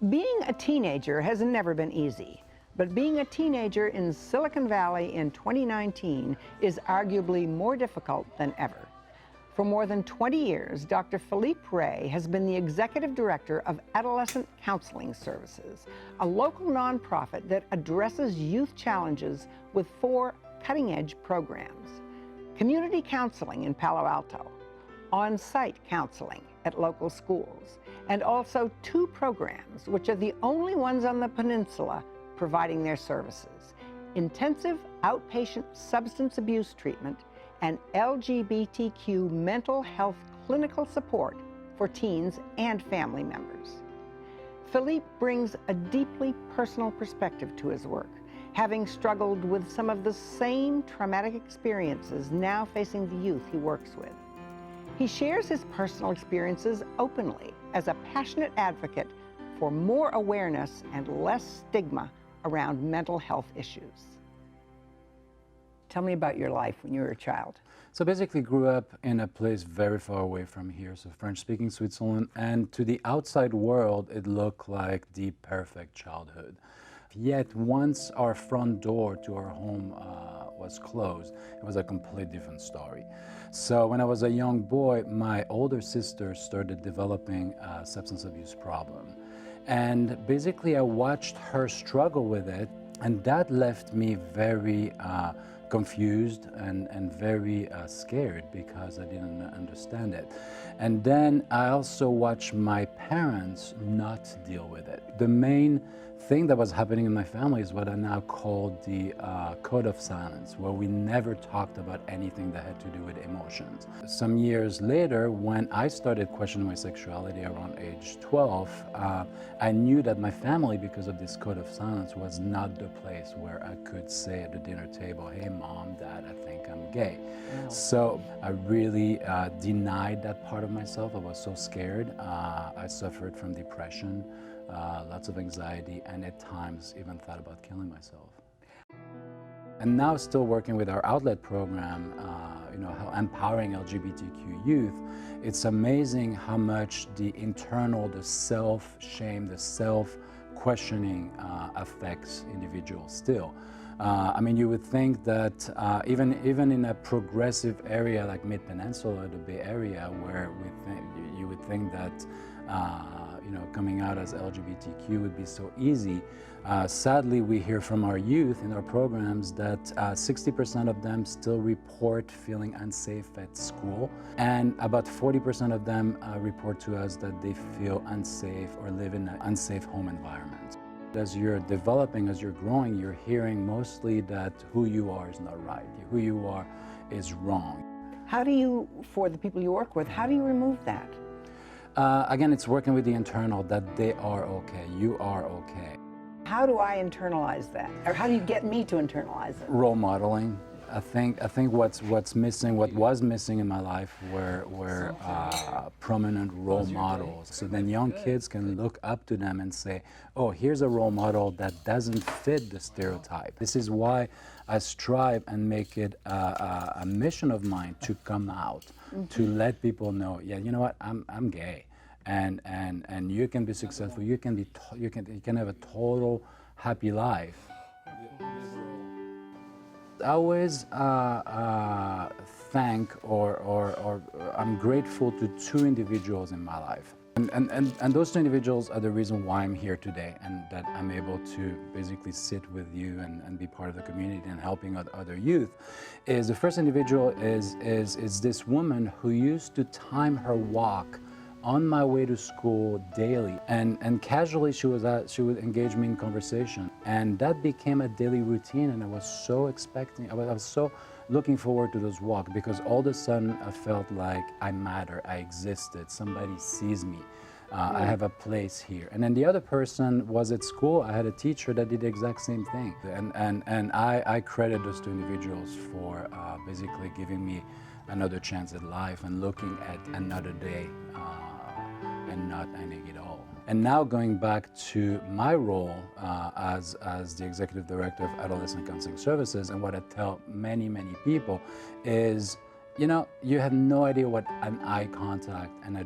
Being a teenager has never been easy, but being a teenager in Silicon Valley in 2019 is arguably more difficult than ever. For more than 20 years, Dr. Philippe Rey has been the executive director of Adolescent Counseling Services, a local nonprofit that addresses youth challenges with 4 cutting-edge programs: community counseling in Palo Alto, on-site counseling at local schools, and also 2 programs, which are the only ones on the peninsula providing their services: intensive outpatient substance abuse treatment and LGBTQ mental health clinical support for teens and family members. Philippe brings a deeply personal perspective to his work, having struggled with some of the same traumatic experiences now facing the youth he works with. He shares his personal experiences openly as a passionate advocate for more awareness and less stigma around mental health issues. Tell me about your life when you were a child. So basically grew up in a place very far away from here, so French-speaking Switzerland, and to the outside world it looked like the perfect childhood. Yet once our front door to our home was closed, it was a completely different story. So when I was a young boy, my older sister started developing a substance abuse problem. And basically I watched her struggle with it, and that left me very confused and very scared because I didn't understand it. And then I also watched my parents not deal with it. The main thing that was happening in my family is what I now call the code of silence, where we never talked about anything that had to do with emotions. Some years later, when I started questioning my sexuality around age 12, I knew that my family, because of this code of silence, was not the place where I could say at the dinner table, "Hey mom, dad, I think I'm gay." So I really denied that part of myself. I was so scared. I suffered from depression, lots of anxiety, and at times even thought about killing myself. And now still working with our outlet program, how empowering LGBTQ youth, it's amazing how much the internal, the self-shame, the self-questioning affects individuals still. I mean, you would think that even in a progressive area like Mid-Peninsula, the Bay Area, where you would think that coming out as LGBTQ would be so easy. Sadly, we hear from our youth in our programs that 60% of them still report feeling unsafe at school, and about 40% of them report to us that they feel unsafe or live in an unsafe home environment. As you're developing, as you're growing, you're hearing mostly that who you are is not right, who you are is wrong. How do you, for the people you work with, how do you remove that? Again, it's working with the internal, that they are okay, you are okay. How do I internalize that? Or how do you get me to internalize it? Role modeling. I think what's missing, what was missing in my life were prominent role models. So then young kids can look up to them and say, oh, here's a role model that doesn't fit the stereotype. This is why I strive and make it a mission of mine to come out, to let people know, yeah, you know what, I'm gay. And you can be successful, you can have a total happy life. I always thank or I'm grateful to 2 individuals in my life. And those 2 individuals are the reason why I'm here today, and that I'm able to basically sit with you and be part of the community and helping other youth. Is the first individual is this woman who used to time her walk on my way to school daily, and casually she would engage me in conversation, and that became a daily routine, and I was so expecting, I was so looking forward to those walks, because all of a sudden I felt like I matter, I existed, somebody sees me, I have a place here. And then the other person was at school. I had a teacher that did the exact same thing, and I credit those 2 individuals for basically giving me another chance at life and looking at another day and not ending it all. And now going back to my role as the Executive Director of Adolescent Counseling Services, and what I tell many people is You know, you have no idea what an eye contact and a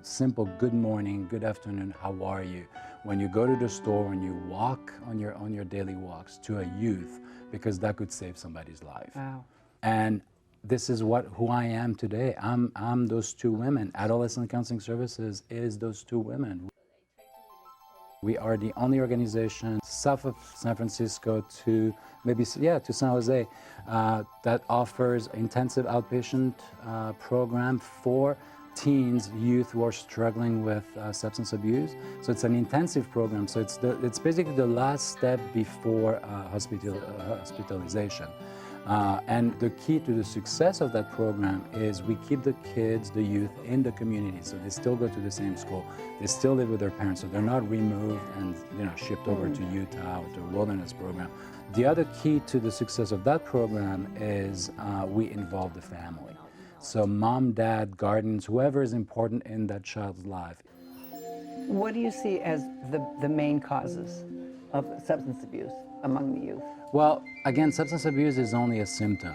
simple good morning, good afternoon, how are you? When you go to the store, when you walk on your daily walks to a youth, because that could save somebody's life. Wow. And this is who I am today. I'm those two women. Adolescent Counseling Services is those two women. We are the only organization south of San Francisco to to San Jose that offers intensive outpatient program for teens, youth who are struggling with substance abuse. So it's an intensive program. So it's basically the last step before hospitalization. And the key to the success of that program is we keep the kids, the youth, in the community. So they still go to the same school. They still live with their parents. So they're not removed and shipped over to Utah or to a wilderness program. The other key to the success of that program is we involve the family. So mom, dad, guardians, whoever is important in that child's life. What do you see as the main causes of substance abuse among the youth? Well, again, substance abuse is only a symptom.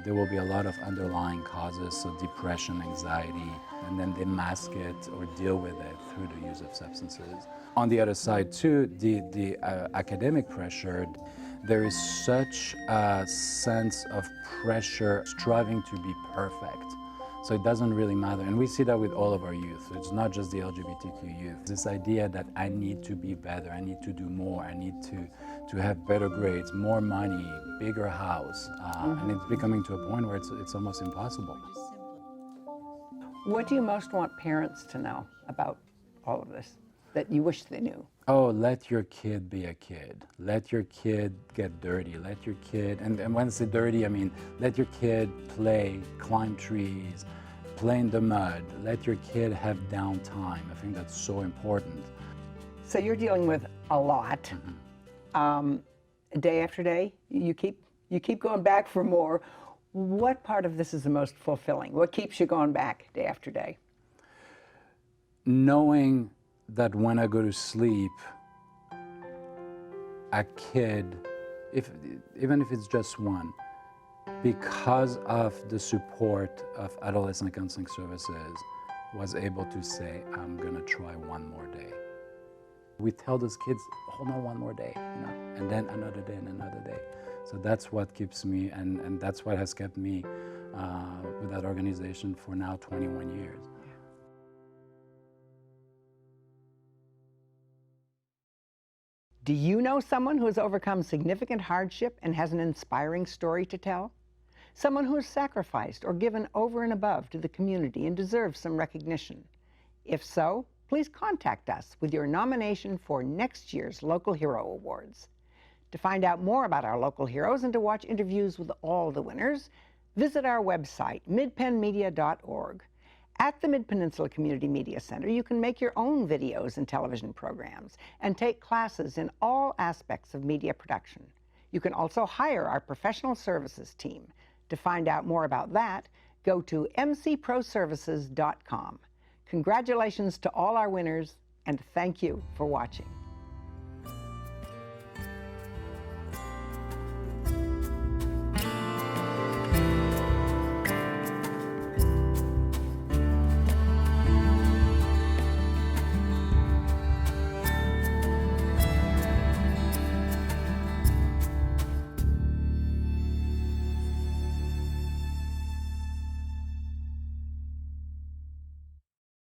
There will be a lot of underlying causes, so depression, anxiety, and then they mask it or deal with it through the use of substances. On the other side, too, the academic pressure, there is such a sense of pressure striving to be perfect. So it doesn't really matter. And we see that with all of our youth. It's not just the LGBTQ youth. This idea that I need to be better, I need to do more, I need to have better grades, more money, bigger house. And it's becoming to a point where it's almost impossible. What do you most want parents to know about all of this that you wish they knew? Oh, let your kid be a kid. Let your kid get dirty. Let your kid, and when I say dirty, I mean, let your kid play, climb trees, play in the mud. Let your kid have downtime. I think that's so important. So you're dealing with a lot. Day after day, you keep going back for more. What part of this is the most fulfilling? What keeps you going back day after day? Knowing that when I go to sleep, a kid, even if it's just one, because of the support of Adolescent Counseling Services, was able to say, I'm gonna try one more day. We tell those kids, hold on one more day, and then another day and another day. So that's what keeps me, and that's what has kept me with that organization for now 21 years. Do you know someone who has overcome significant hardship and has an inspiring story to tell? Someone who has sacrificed or given over and above to the community and deserves some recognition? If so, please contact us with your nomination for next year's Local Hero Awards. To find out more about our local heroes and to watch interviews with all the winners, visit our website, midpenmedia.org. At the Mid-Peninsula Community Media Center, you can make your own videos and television programs and take classes in all aspects of media production. You can also hire our professional services team. To find out more about that, go to mcproservices.com. Congratulations to all our winners, and thank you for watching.